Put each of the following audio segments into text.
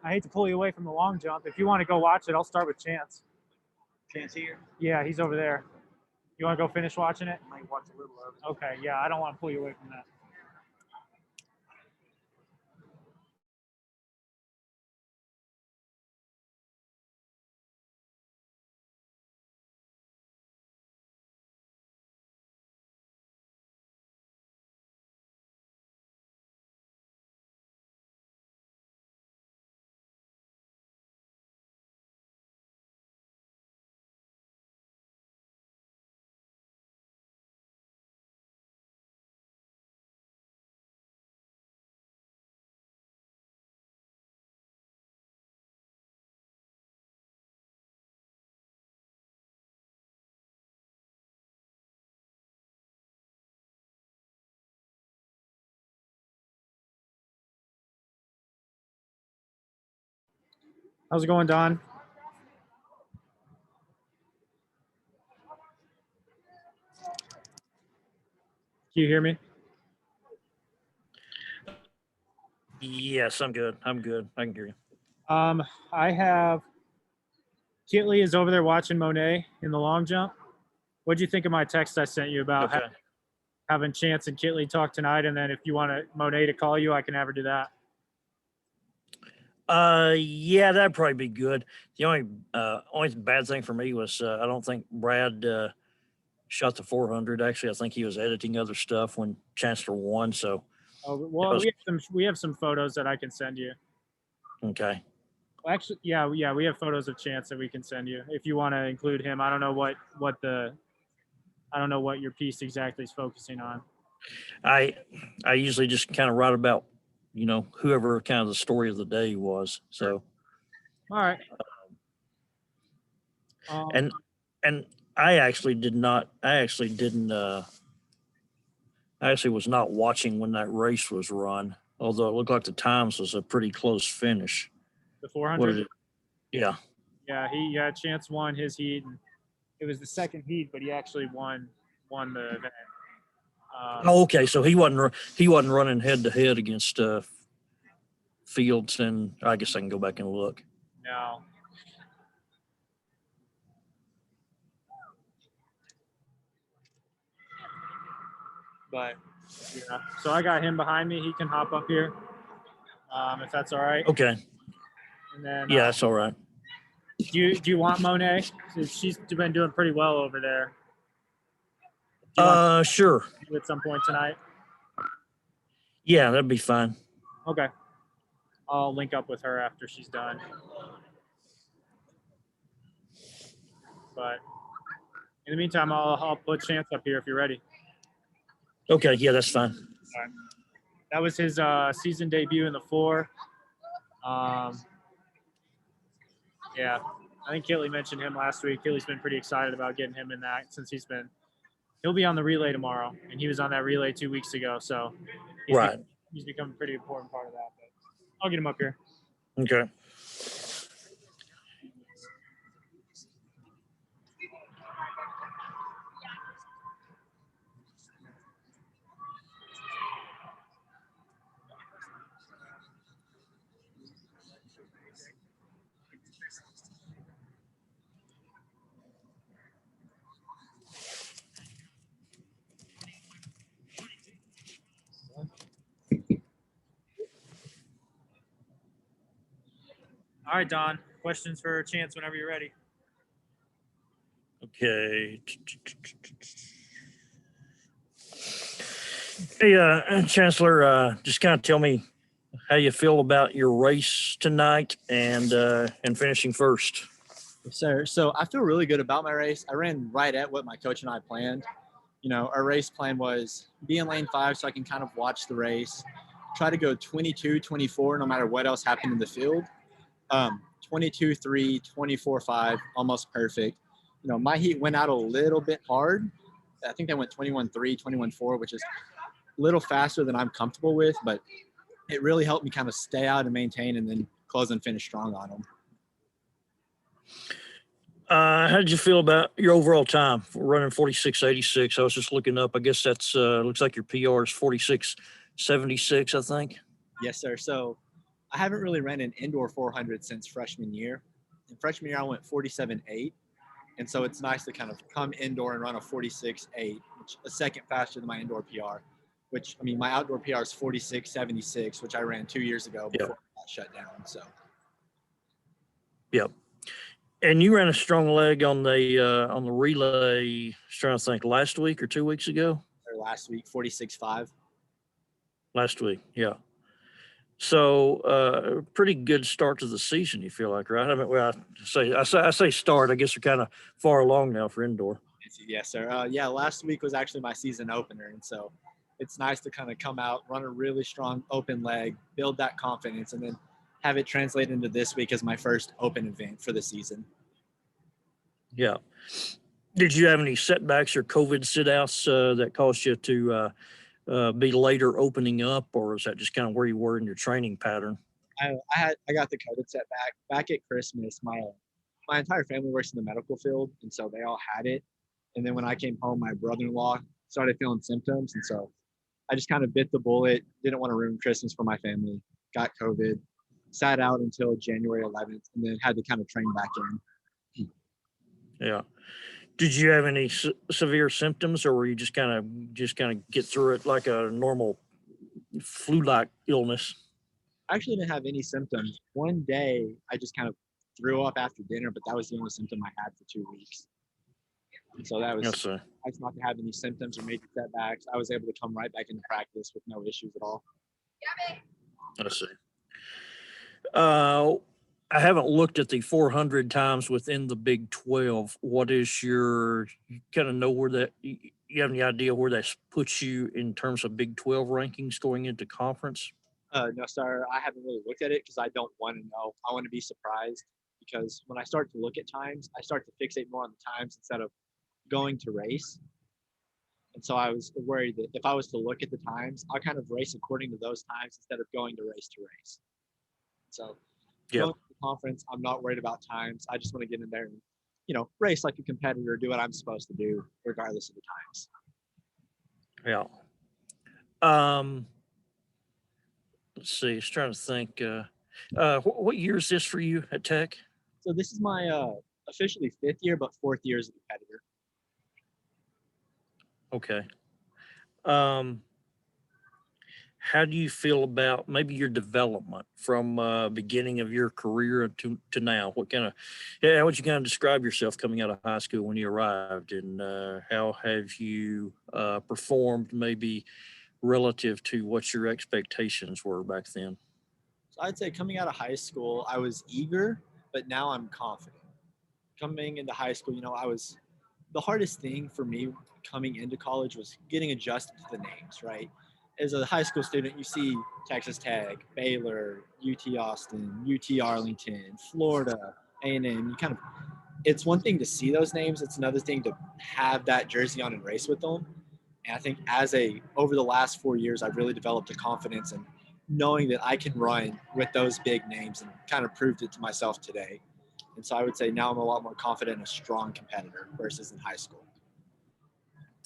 I hate to pull you away from the long jump. If you want to go watch it, I'll start with Chance. Chance here? Yeah, he's over there. You want to go finish watching it? I might watch a little of it. Okay, yeah, I don't want to pull you away from that. How's it going, Don? Can you hear me? Yes, I'm good. I can hear you. I have Kitley is over there watching Monet in the long jump. What'd you think of my text I sent you about Okay. having Chance and Kitley talk tonight? And then if you want Monet to call you, I can have her do that. Yeah, that'd probably be good. The only bad thing for me was I don't think Brad shot the 400. Actually, I think he was editing other stuff when Chancellor won. So, Oh, well, we have some photos that I can send you. okay. Well, actually, yeah, we have photos of Chance that we can send you if you want to include him. I don't know what your piece exactly is focusing on. I usually just kind of write about, whoever kind of the story of the day was. So, All right. and I actually did not. I actually didn't. I actually was not watching when that race was run, although it looked like the times was a pretty close finish. The 400. Yeah. Yeah, Chance won his heat, and it was the second heat, but he actually won the event. Okay, so he wasn't running head to head against Fields, and I guess I can go back and look. No. But yeah, so I got him behind me. He can hop up here, if that's all right. Okay. And then Yeah, that's all right. Do you want Monet? She's been doing pretty well over there. Sure. At some point tonight. Yeah, that'd be fine. Okay. I'll link up with her after she's done. But in the meantime, I'll put Chance up here if you're ready. Okay, yeah, that's fine. All right. That was his season debut in the 4. Yeah, I think Kitley mentioned him last week. Kitley's been pretty excited about getting him in that since he'll be on the relay tomorrow, and he was on that relay 2 weeks ago. So he's become a pretty important part of that. But I'll get him up here. Okay. All right, Don. Questions for Chance whenever you're ready. Okay. Hey, Chancellor, just kind of tell me how you feel about your race tonight and finishing first. Yes, sir. So I feel really good about my race. I ran right at what my coach and I planned. Our race plan was be in lane 5 so I can kind of watch the race, try to go 22, 24, no matter what else happened in the field. 22, 3, 24, 5, almost perfect. My heat went out a little bit hard. I think they went 21, 3, 21, 4, which is a little faster than I'm comfortable with, but it really helped me kind of stay out and maintain and then close and finish strong on them. How did you feel about your overall time? We're running 46.86. I was just looking up. I guess that's looks like your PR is 46.76, I think. Yes, sir. So I haven't really ran an indoor 400 since freshman year. In freshman year, I went 47.8. And so it's nice to kind of come indoor and run a 46.8, which a second faster than my indoor PR, which, I mean, my outdoor PR is 46.76, which I ran 2 years ago before it got shut down. So. Yep. And you ran a strong leg on the relay, trying to think, last week or 2 weeks ago? Or last week, 46.5. Last week, yeah. So pretty good start to the season, you feel like, right? I mean, well, I say start. I guess we're kind of far along now for indoor. Yes, sir. Yeah, last week was actually my season opener. And so it's nice to kind of come out, run a really strong open leg, build that confidence, and then have it translate into this week as my first open event for the season. Yeah. Did you have any setbacks or COVID sit-outs that caused you to be later opening up, or is that just kind of where you were in your training pattern? I got the COVID setback back at Christmas. My entire family works in the medical field, and so they all had it. And then when I came home, my brother-in-law started feeling symptoms, and so I just kind of bit the bullet. Didn't want to ruin Christmas for my family. Got COVID, sat out until January 11th, and then had to kind of train back in. Yeah. Did you have any severe symptoms, or were you just kind of get through it like a normal flu-like illness? I actually didn't have any symptoms. One day, I just kind of threw up after dinner, but that was the only symptom I had for 2 weeks. And so that was Yes, sir. nice not to have any symptoms or major setbacks. I was able to come right back into practice with no issues at all. I see. I haven't looked at the 400 times within the Big 12. What is you kind of know where that, you have any idea where that puts you in terms of Big 12 rankings going into conference? No, sir, I haven't really looked at it because I don't want to know. I want to be surprised because when I start to look at times, I start to fixate more on the times instead of going to race. And so I was worried that if I was to look at the times, I'll kind of race according to those times instead of going to race. So going to the conference, I'm not worried about times. I just want to get in there and, race like a competitor, do what I'm supposed to do, regardless of the times. Yeah. Let's see. I was trying to think. What year is this for you at Tech? So this is my officially 5th year, but 4th year as a competitor. Okay. How do you feel about maybe your development from beginning of your career to now? How would you kind of describe yourself coming out of high school when you arrived, and how have you performed maybe relative to what your expectations were back then? So I'd say coming out of high school, I was eager, but now I'm confident. Coming into high school, the hardest thing for me coming into college was getting adjusted to the names, right? As a high school student, you see Texas Tech, Baylor, UT Austin, UT Arlington, Florida, A&M. It's one thing to see those names. It's another thing to have that jersey on and race with them. And I think over the last 4 years, I've really developed a confidence in knowing that I can run with those big names and kind of proved it to myself today. And so I would say now I'm a lot more confident and a strong competitor versus in high school.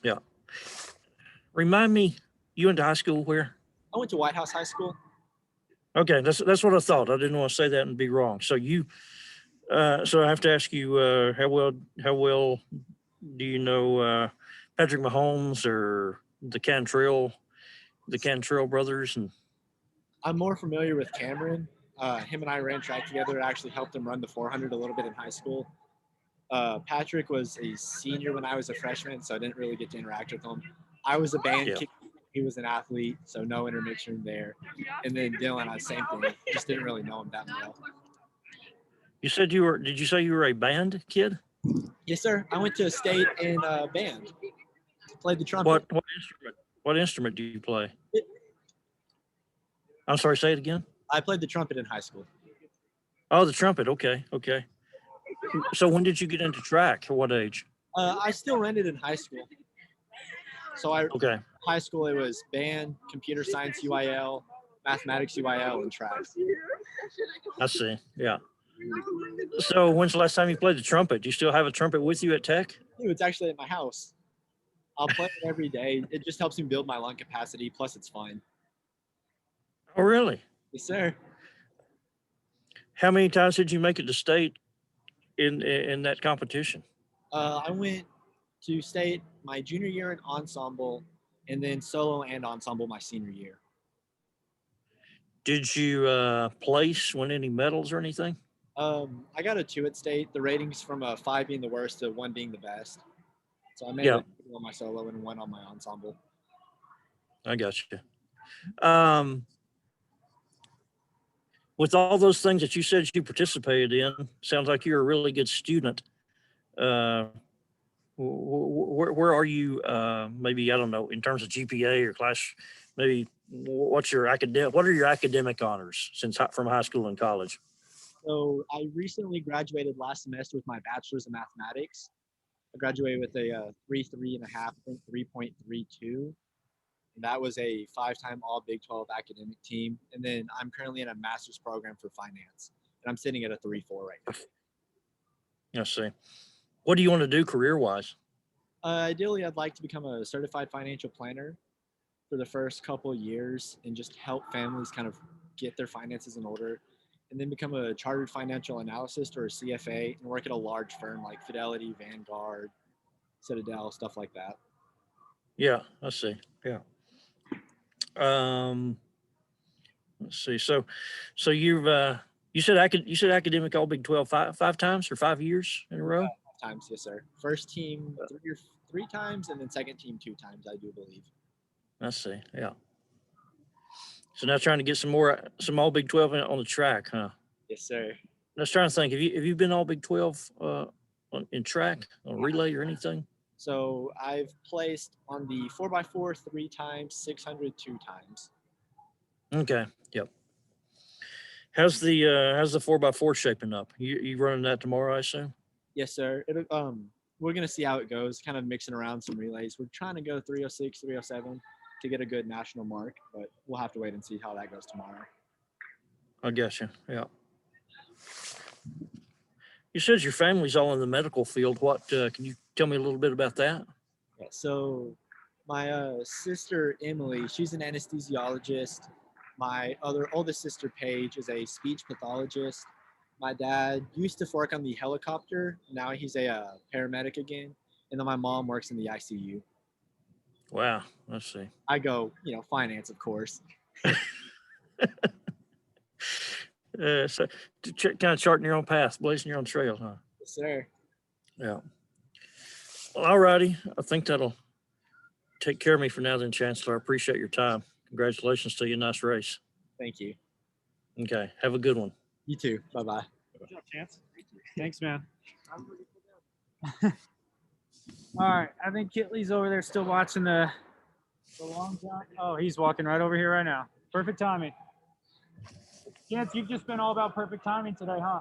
Yeah. Remind me, you went to high school where? I went to White House High School. Okay, that's what I thought. I didn't want to say that and be wrong. So so I have to ask you, how well do you know Patrick Mahomes or the Cantrell brothers? And I'm more familiar with Cameron. Him and I ran track together. I actually helped him run the 400 a little bit in high school. Patrick was a senior when I was a freshman, so I didn't really get to interact with him. I was a band kid. He was an athlete, so no intermixture there. And then Dylan, same thing. Just didn't really know him that well. Did you say you were a band kid? Yes, sir. I went to state in band. Played the trumpet. What instrument do you play? I'm sorry, say it again. I played the trumpet in high school. Oh, the trumpet. Okay. So when did you get into track? At what age? I still ran it in high school. So high school, it was band, computer science UIL, mathematics UIL, and track. I see. Yeah. So when's the last time you played the trumpet? Do you still have a trumpet with you at Tech? It's actually at my house. I'll play it every day. It just helps me build my lung capacity. Plus, it's fun. Oh, really? Yes, sir. How many times did you make it to state in that competition? I went to state my junior year in ensemble, and then solo and ensemble my senior year. Did you place, win any medals or anything? I got a 2 at state. The ratings from a 5 being the worst to 1 being the best. So I made Yeah. it on my solo and 1 on my ensemble. I got you. With all those things that you said you participated in, sounds like you're a really good student. Where are you? Maybe, I don't know, in terms of GPA or class. Maybe what are your academic honors from high school and college? So I recently graduated last semester with my bachelor's in mathematics. I graduated with a 3.5, I think 3.32. And that was a 5-time All Big 12 academic team. And then I'm currently in a master's program for finance, and I'm sitting at a 3.4 right now. I see. What do you want to do career-wise? Ideally, I'd like to become a certified financial planner for the first couple of years and just help families kind of get their finances in order, and then become a chartered financial analyst or a CFA and work at a large firm like Fidelity, Vanguard, Citadel, stuff like that. Yeah, I see. Yeah. Let's see. So you've you said academic All Big 12 five times or 5 years in a row? 5 times, yes, sir. First team 3 times, and then second team 2 times, I do believe. I see. Yeah. So now trying to get some All Big 12 on the track, huh? Yes, sir. I was trying to think. Have you been All Big 12 in track, on relay or anything? So I've placed on the 4x4 3 times, 600 2 times. Okay. Yep. How's the 4x4 shaping up? You running that tomorrow, I assume? Yes, sir. We're gonna see how it goes. Kind of mixing around some relays. We're trying to go 306, 307 to get a good national mark, but we'll have to wait and see how that goes tomorrow. I guess you. Yeah. You said your family's all in the medical field. What can you tell me a little bit about that? Yeah, so my sister Emily, she's an anesthesiologist. My other oldest sister Paige is a speech pathologist. My dad used to work on the helicopter. Now he's a paramedic again. And then my mom works in the ICU. Wow. Let's see. I go, finance, of course. So kind of charting your own path, blazing your own trail, huh? Yes, sir. Yeah. Well, all righty. I think that'll take care of me for now then, Chancellor. I appreciate your time. Congratulations to you. Nice race. Thank you. Okay. Have a good one. You too. Bye-bye. Good job, Chance. Thanks, man. All right. I think Kitley's over there still watching the long jump. Oh, he's walking right over here right now. Perfect timing. Chance, you've just been all about perfect timing today, huh?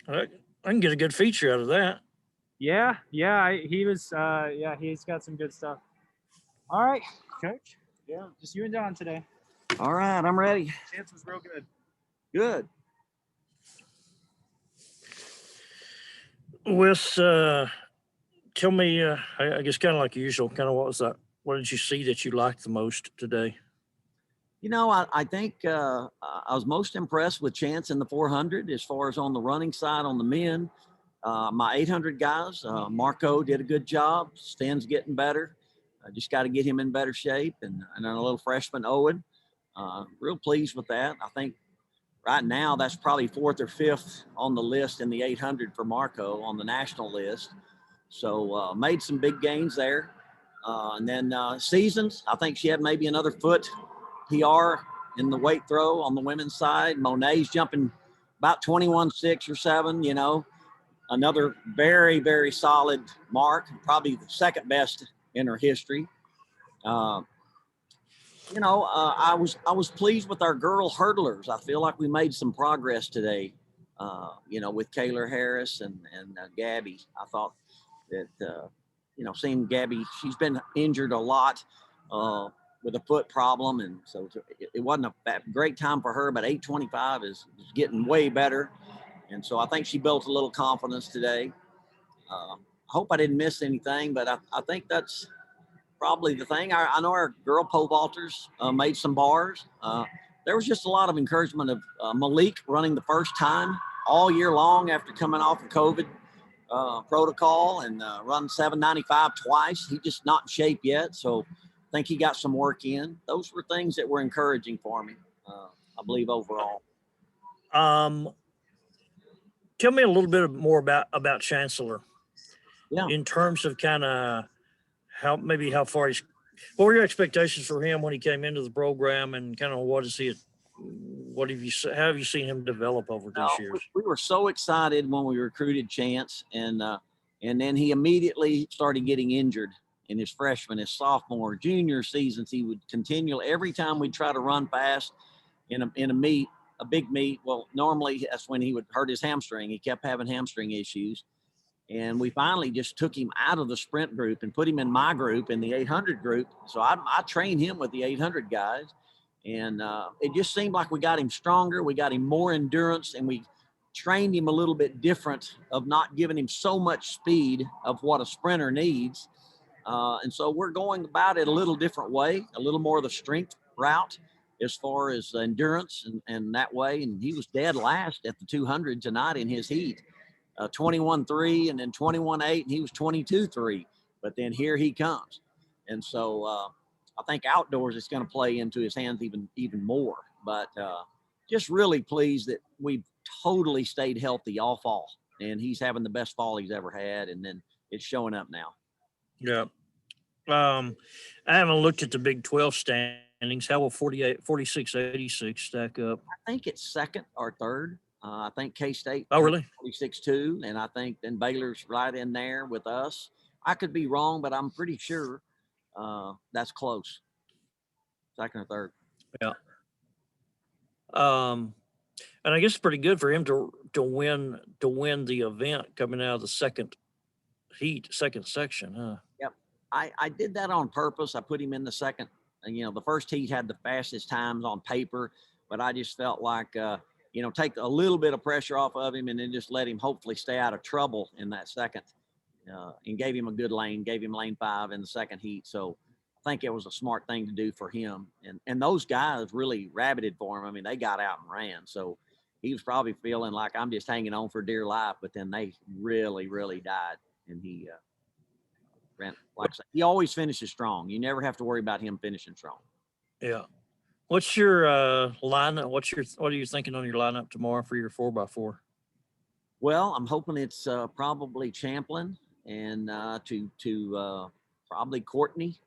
I can get a good feature out of that. Yeah. He's got some good stuff. All right, Coach. Yeah, just you and Don today. All right, I'm ready. Chance was real good. Good. Wes, tell me, I guess kind of like usual, kind of what was that? What did you see that you liked the most today? I think I was most impressed with Chance in the 400 as far as on the running side on the men. My 800 guys, Marco did a good job. Stan's getting better. I just got to get him in better shape. And then a little freshman, Owen. Real pleased with that. I think right now that's probably 4th or 5th on the list in the 800 for Marco on the national list. So made some big gains there. And then Seasons, I think she had maybe another foot PR in the weight throw on the women's side. Monet's jumping about 21.6 or 7, another very, very solid mark, probably the second best in her history. I was pleased with our girl hurdlers. I feel like we made some progress today, with Kayla Harris and Gabby. I thought that, seeing Gabby, she's been injured a lot with a foot problem. And so it wasn't a great time for her, but 8:25 is getting way better. And so I think she built a little confidence today. I hope I didn't miss anything, but I think that's probably the thing. I know our girl pole vaulters made some bars. There was just a lot of encouragement of Malik running the first time all year long after coming off of COVID protocol and run 795 twice. He's just not in shape yet, so I think he got some work in. Those were things that were encouraging for me, I believe, overall. Tell me a little bit more about Chancellor. Yeah. In terms of kind of how far what were your expectations for him when he came into the program, and kind of how have you seen him develop over these years? We were so excited when we recruited Chance, and then he immediately started getting injured in his freshman, his sophomore, junior seasons. He would continually, every time we'd try to run fast in a meet, a big meet. Well, normally that's when he would hurt his hamstring. He kept having hamstring issues. And we finally just took him out of the sprint group and put him in my group, in the 800 group. So I trained him with the 800 guys. And it just seemed like we got him stronger. We got him more endurance, and we trained him a little bit different, of not giving him so much speed of what a sprinter needs. And so we're going about it a little different way, a little more of the strength route as far as endurance and that way. And he was dead last at the 200 tonight in his heat. 21-3 and then 21-8, and he was 22-3. But then here he comes. And so I think outdoors it's going to play into his hands even more. But just really pleased that we've totally stayed healthy all fall. And he's having the best fall he's ever had. And then it's showing up now. Yeah. I haven't looked at the Big 12 standings. How will 46-86 stack up? I think it's second or third. I think K-State. Oh, really? 46-2, and I think then Baylor's right in there with us. I could be wrong, but I'm pretty sure that's close. Second or third. Yeah. And I guess it's pretty good for him to win the event coming out of the second section, huh? Yep. I did that on purpose. I put him in the second. And, the first heat had the fastest times on paper, but I just felt like take a little bit of pressure off of him and then just let him hopefully stay out of trouble in that second. And gave him a good lane, gave him lane 5 in the second heat. So I think it was a smart thing to do for him. And those guys really rabbited for him. I mean, they got out and ran. So he was probably feeling like, I'm just hanging on for dear life. But then they really, really died. And he ran. Like I said, he always finishes strong. You never have to worry about him finishing strong. Yeah. What's your lineup? What are you thinking on your lineup tomorrow for your 4x4? Well, I'm hoping it's probably Champlin and to probably Courtney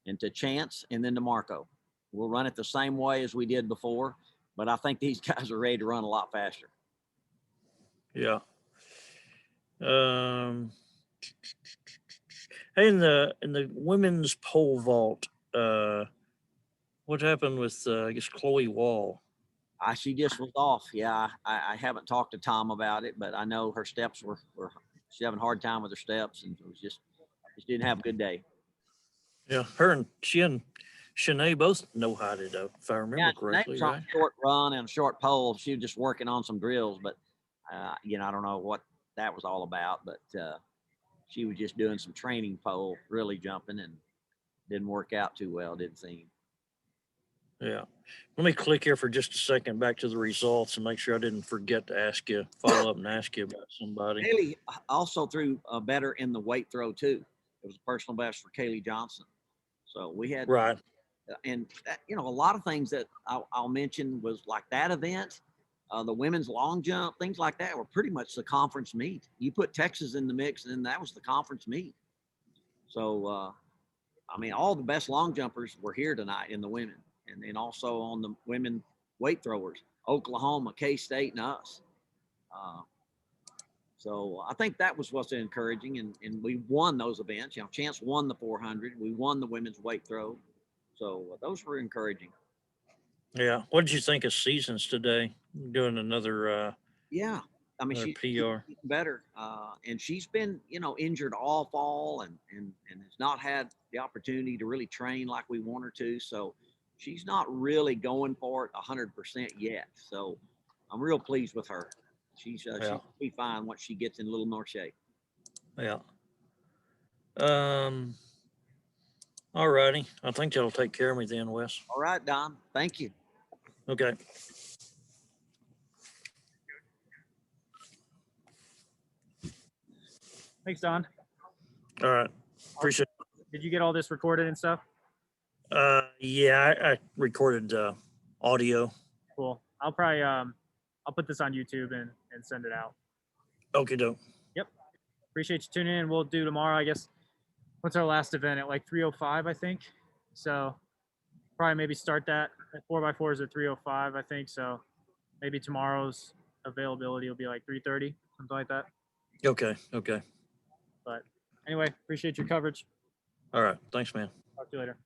and to Chance and then to Marco. We'll run it the same way as we did before, but I think these guys are ready to run a lot faster. Yeah. Hey, in the women's pole vault, what happened with I guess Chloe Wall? She just was off. Yeah, I haven't talked to Tom about it, but I know her steps were she's having a hard time with her steps, and it was just didn't have a good day. Yeah, she and Shanae both know-how'd though, if I remember correctly. Right? On a short run and a short pole. She was just working on some drills, but I don't know what that was all about, but she was just doing some training pole, really jumping, and didn't work out too well, didn't seem. Yeah. Let me click here for just a second back to the results and make sure I didn't forget to follow up and ask you about somebody. Kaylee also threw better in the weight throw too. It was a personal best for Kaylee Johnson. So we had, right. And a lot of things that I'll mention was like that event, the women's long jump, things like that were pretty much the conference meet. You put Texas in the mix, and then that was the conference meet. So, all the best long jumpers were here tonight in the women. And then also on the women weight throwers, Oklahoma, K-State, and us. So I think that was what's encouraging. And we won those events. Chance won the 400. We won the women's weight throw. So those were encouraging. Yeah. What did you think of Seasons today? Doing another she's PR. better. And she's been, injured all fall and has not had the opportunity to really train like we want her to. So she's not really going for it 100% yet. So I'm real pleased with her. She'll be fine once she gets in a little more shape. Yeah. All righty. I think that'll take care of me then, Wes. All right, Don. Thank you. Okay. Thanks, Don. All right. Appreciate Did you get all this recorded and stuff? it. Yeah, I recorded audio. Cool. I'll probably I'll put this on YouTube and send it out. Okay, doke. Yep. Appreciate you tuning in. We'll do tomorrow, I guess. What's our last event at like 3:05, I think. So probably maybe start that at 4x4 is at 3:05, I think. So maybe tomorrow's availability will be like 3:30, something like that. Okay. Okay. But anyway, appreciate your coverage. All right. Thanks, man. Talk to you later.